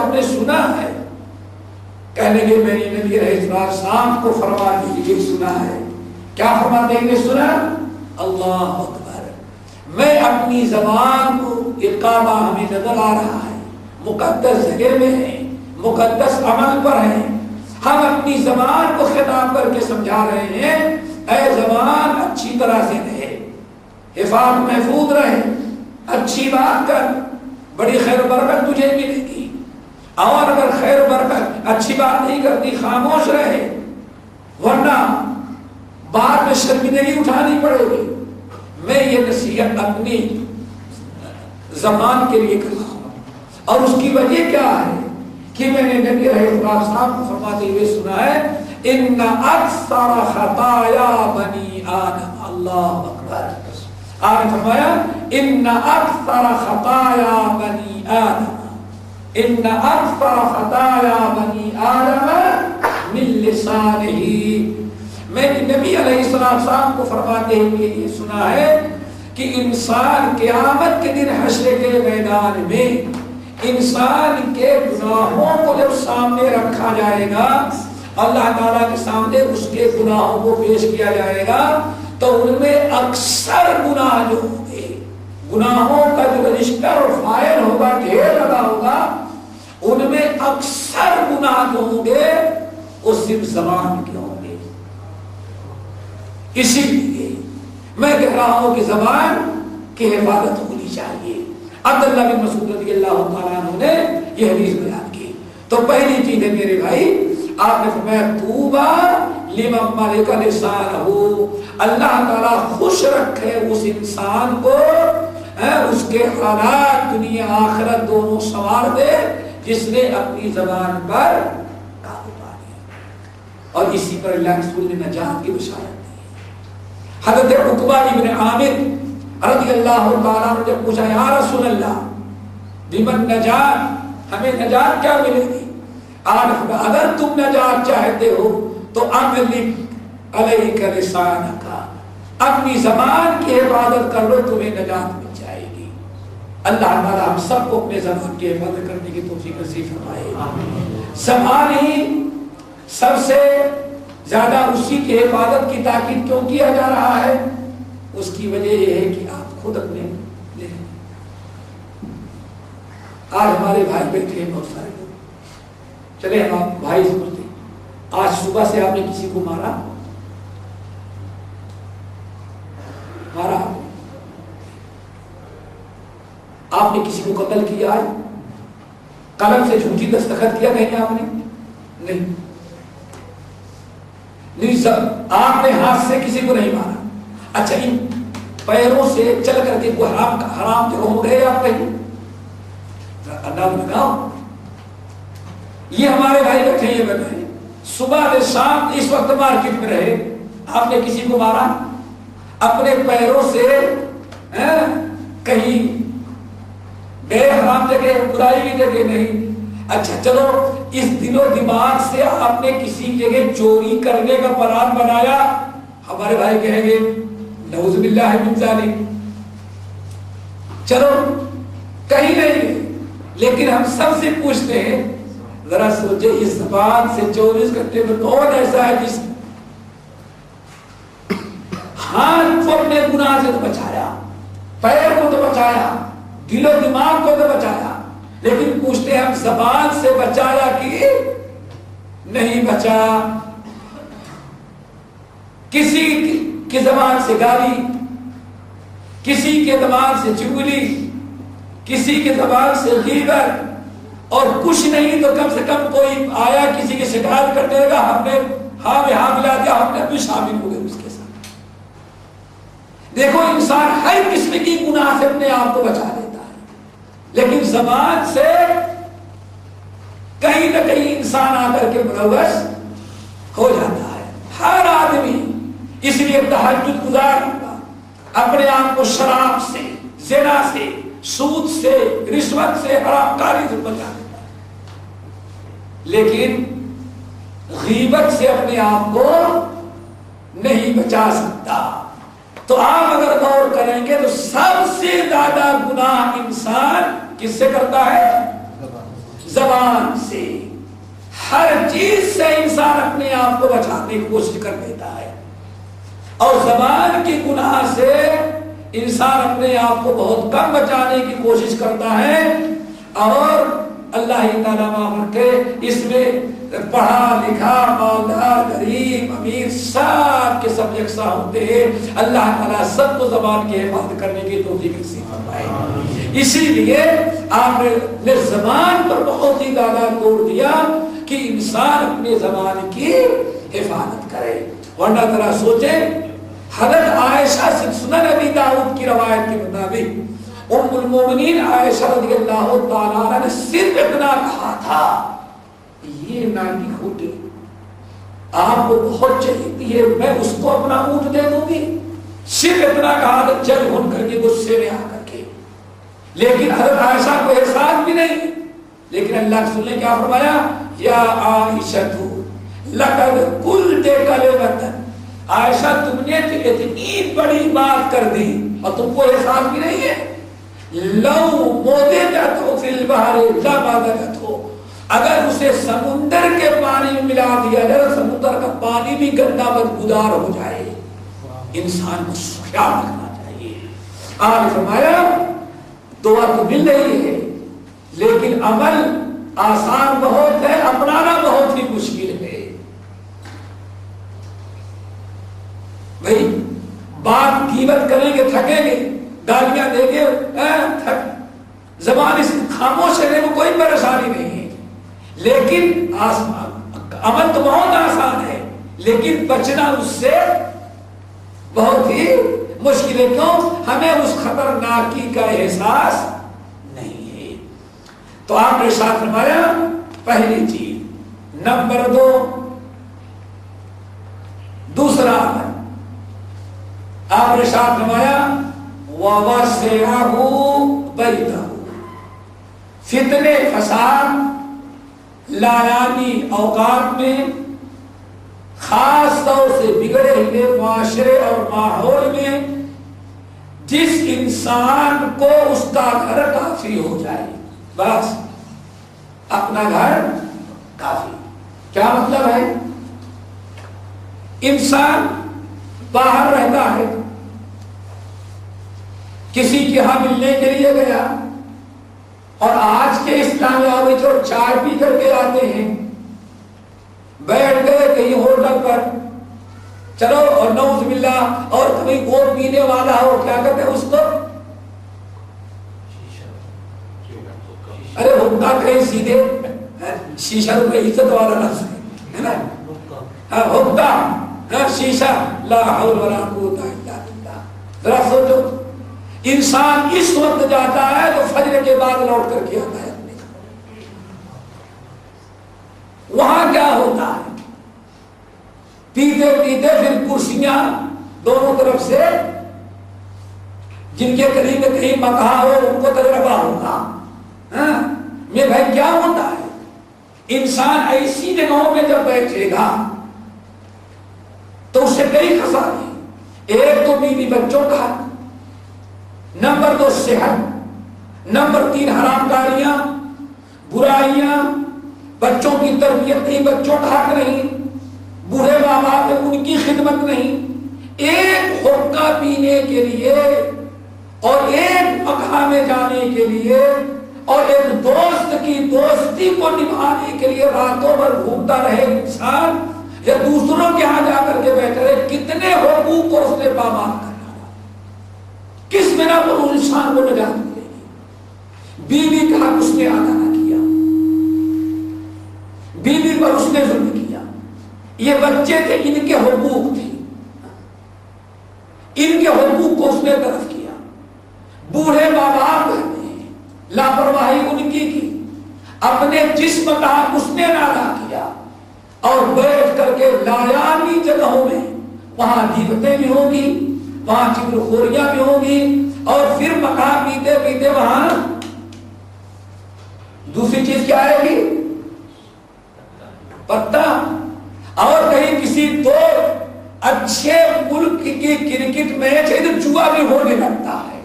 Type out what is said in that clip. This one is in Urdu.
ہم نے سنا ہے. کہنے لگے میں نے نبی علیہ السلام کو فرماتے ہوئے سنا ہے. کیا فرماتے ہوئے سنا؟ اللہ اکبر. میں اپنی زبان کو، یہ کعبہ ہمیں نظر آ رہا ہے، مقدس جگہ میں ہے، مقدس عمل پر ہے. ہم اپنی زبان کو خطاب کر کے سمجھا رہے ہیں اے زبان اچھی طرح سے رہے، حفاظ محفوظ رہے، اچھی بات کر، بڑی خیر و برکت تجھے ملے گی. اور اگر خیر و برکت اچھی بات نہیں کرتی خاموش رہے، ورنہ بعد میں شرمندگی اٹھانی پڑے گی. میں یہ نصیحت اپنی زبان کے لیے کر رہا ہوں. اور اس کی وجہ کیا ہے کہ میں نے نبی علیہ السلام کو فرماتے ہوئے سنا ہے ان اکثر خطایا بنی آدم. اللہ اکبر. آپ نے فرمایا ان اکثر خطایا بنی آدم، ان اکثر خطایا بنی آدم من لسانہ. میں نے نبی علیہ السلام کو فرماتے ہوئے یہ سنا ہے کہ انسان قیامت کے دن حشر کے میدان میں انسان کے گناہوں کو جب سامنے رکھا جائے گا، اللہ تعالیٰ کے سامنے اس کے گناہوں کو پیش کیا جائے گا، تو ان میں اکثر گناہ جو ہوں گے، گناہوں کا جو رجسٹر اور فائل ہوگا، ڈھیر لگا ہوگا، ان میں اکثر گناہ جو ہوں گے وہ صرف زبان کے ہوں گے. اسی لیے میں کہہ رہا ہوں کہ زبان کی حفاظت ہونی چاہیے. عبداللہ بن مسعود رضی اللہ تعالیٰ عنہ نے یہ حدیث بیان کی. تو پہلی چیز ہے میرے بھائی، آپ نے فرمایا طوبیٰ لمن ملک لسانہ، اللہ تعالیٰ خوش رکھے اس انسان کو، اس کے حالات دنیا آخرت دونوں سنوار دے جس نے اپنی زبان پر قابو پا لیا. اور اسی پر اللہ رسول نے نجات کی بشارت دی. حضرت عقبہ ابن عامر رضی اللہ تعالیٰ نے جب پوچھا یا رسول اللہ بمن نجات، ہمیں نجات کیا ملے گی؟ اگر تم نجات چاہتے ہو تو املک علیک لسانک، اپنی زبان کی حفاظت کر لو، تمہیں نجات مل جائے گی. اللہ تعالیٰ ہم سب کو اپنے زبان کی حفاظت کرنے کی توفیق نصیب فرمائے. زبان ہی سب سے زیادہ اسی کی حفاظت کی تاکید کیوں کیا جا رہا ہے؟ اس کی وجہ یہ ہے کہ آپ خود اپنے لے. آج ہمارے بھائی بیٹھے ہیں بہت سارے لوگ، چلے ہم آپ بھائی سمجھتے ہیں. آج صبح سے آپ نے کسی کو مارا، آپ نے کسی کو قتل کیا ہے، قلم سے جھوٹی دستخط کیا کہیں آپ نے؟ نہیں. آپ نے ہاتھ سے کسی کو نہیں مارا. اچھا ان پیروں سے چل کر کے کوئی حرام جگہ ہو گئے آپ کہیں؟ اللہ بتاؤ. یہ ہمارے بھائی بیٹھے ہیں، بیٹھے صبح سے شام اس وقت مارکیٹ میں رہے، آپ نے کسی کو مارا؟ اپنے پیروں سے کہیں گئے حرام جگہ، برائی کی جگہ نہیں. اچھا چلو اس دل و دماغ سے آپ نے کسی جگہ چوری کرنے کا پلان بنایا، ہمارے بھائی کہیں گے نعوذ باللہ من ذالک. چلو کہیں نہیں، لیکن ہم سب سے پوچھتے ہیں ذرا سوچے اس زبان سے 24 گھنٹے میں کون ایسا ہے جس ہاتھ کو اپنے گناہ سے تو بچایا، پیر کو تو بچایا، دل و دماغ کو تو بچایا، لیکن پوچھتے ہیں ہم زبان سے بچایا کہ نہیں بچا؟ کسی کی زبان سے گالی، کسی کے زبان سے چغلی، کسی کے زبان سے غیبت، اور کچھ نہیں تو کم سے کم کوئی آیا کسی کی شکایت کرنے لگا، ہم نے ہاں میں ہاں ملا دیا، ہم نے بھی شامل ہو گئے اس کے ساتھ. دیکھو انسان ہر قسم کی گناہ سے اپنے آپ کو بچا لیتا ہے، لیکن زبان سے کہیں نہ کہیں انسان آ کر کے ملوث ہو جاتا ہے. ہر آدمی اس لیے تہجد گزار ہوگا، اپنے آپ کو شراب سے، زنا سے، سود سے، رشوت سے، حرام کاری سے بچا لیتا ہے، لیکن غیبت سے اپنے آپ کو نہیں بچا سکتا. تو آپ اگر غور کریں گے تو سب سے زیادہ گناہ انسان کس سے کرتا ہے؟ زبان سے ہر چیز سے انسان اپنے آپ کو بچانے کی کوشش کر دیتا ہے، اور زبان کی گناہ سے انسان اپنے آپ کو بہت کم بچانے کی کوشش کرتا ہے، اور اللہ تعالیٰ معاف کے اس میں پڑھا لکھا مالدار غریب امیر سب کے سب یکساں ہوتے ہیں۔ اللہ تعالیٰ سب کو زبان کی حفاظت کرنے کی توفیق نصیب فرمائے۔ اسی لیے آپ نے زبان پر بہت ہی زیادہ زور دیا کہ انسان اپنی زبان کی حفاظت کرے، ورنہ ذرا سوچیں حضرت عائشہ سے سنن ابی داؤد کی روایت کے مطابق ام المومنین عائشہ رضی اللہ تعالیٰ عنہ نے صرف اتنا کہا تھا، یہ ناکی کھوٹی آپ کو بہت چاہیے ہے، میں اس کو اپنا اونٹ دے دوں گی، صرف اتنا کہا تو چل گھن کر کے غصے میں آ کر کے، لیکن حضرت عائشہ کو احساس بھی نہیں، لیکن اللہ کے رسول نے کیا فرمایا، یا عائشہ لقد قلت کلمۃ، عائشہ تم نے اتنی بڑی بات کر دی اور تم کو احساس بھی نہیں ہے، لو مودت فی البحر لبدت، اگر اسے سمندر کے پانی میں ملا دیا جائے، سمندر کا پانی بھی گندا بدبودار ہو جائے۔ انسان کو خیال رکھنا چاہیے۔ آپ فرمایا دعا تو مل رہی ہے لیکن عمل آسان بہت ہے، اپنانا بہت ہی مشکل ہے۔ بھائی بات غیبت کریں گے تھکیں گے، گالیاں دیں گے زبان اس خاموش رہنے میں کوئی پریشانی نہیں ہے، لیکن عمل تو بہت آسان ہے لیکن بچنا اس سے بہت ہی مشکل ہے۔ کیوں؟ ہمیں اس خطرناکی کا احساس نہیں ہے۔ تو آپ نے ساتھ فرمایا پہلی چیز۔ نمبر 2 دوسرا عمل آپ نے ساتھ فرمایا وَوَسِعَهُ بَيْتَهُ، فتنے فساد لایانی اوقات میں خاص طور سے بگڑے ہوئے معاشرے اور ماحول میں جس انسان کو اس کا گھر کافی ہو جائے، بس اپنا گھر کافی۔ کیا مطلب ہے؟ انسان باہر رہتا ہے، کسی کے ہاں ملنے کے لیے گیا، اور آج کے اس کامیاب میں جو چائے پی کر کے آتے ہیں، بیٹھ گئے کہیں ہوٹل پر، چلو اور نعوذ باللہ، اور کبھی وہ پینے والا ہو کیا کہتے ہیں اس کو، ارے حکا کہیں سیدھے شیشہ تو کوئی عزت والا لفظ ہے نا، حکا شیشہ، لا حول ولا قوت الا باللہ۔ ذرا سوچو انسان اس وقت جاتا ہے تو فجر کے بعد لوٹ کر کے آتا ہے، وہاں کیا ہوتا ہے؟ پیتے پیتے پھر کرسیاں دونوں طرف سے، جن کے قریب میں کہیں مقہا ہو ان کو تجربہ ہوگا، میں بھائی کیا ہوتا ہے؟ انسان ایسی جگہوں میں جب بیٹھے گا تو اسے کئی خسارے، ایک تو بیوی بچوں کا، نمبر 2 صحت، نمبر 3 حرام کاریاں برائیاں، بچوں کی تربیت نہیں، بچوں کا حق نہیں، بوڑھے ماں باپ ان کی خدمت نہیں، ایک حقہ پینے کے لیے اور ایک مقہا میں جانے کے لیے اور ایک دوست کی دوستی کو نبھانے کے لیے راتوں بھر گھومتا رہے انسان، یا دوسروں کے ہاں جا کر کے بیٹھ رہے، کتنے حقوق کو اس نے پامال کرنا، کس بنا پر انسان کو نجات ملے گی؟ بیوی کا حق اس نے ادا نہ کیا، بیوی پر اس نے ظلم کیا، یہ بچے تھے ان کے حقوق تھے، ان کے حقوق کو اس نے طرف کیا، بوڑھے ماں باپ نے لاپرواہی ان کی اپنے جسم کا اس نے ادا کیا، اور بیٹھ کر کے لایانی جگہوں میں وہاں غیبتیں بھی ہوں گی، وہاں چغلخوریاں بھی ہوں گی، اور پھر مقام پیتے پیتے وہاں دوسری چیز کیا آئے گی؟ پتہ، اور کہیں کسی دو اچھے ملک کی کرکٹ میچ ہے تو جوا بھی ہونے لگتا ہے،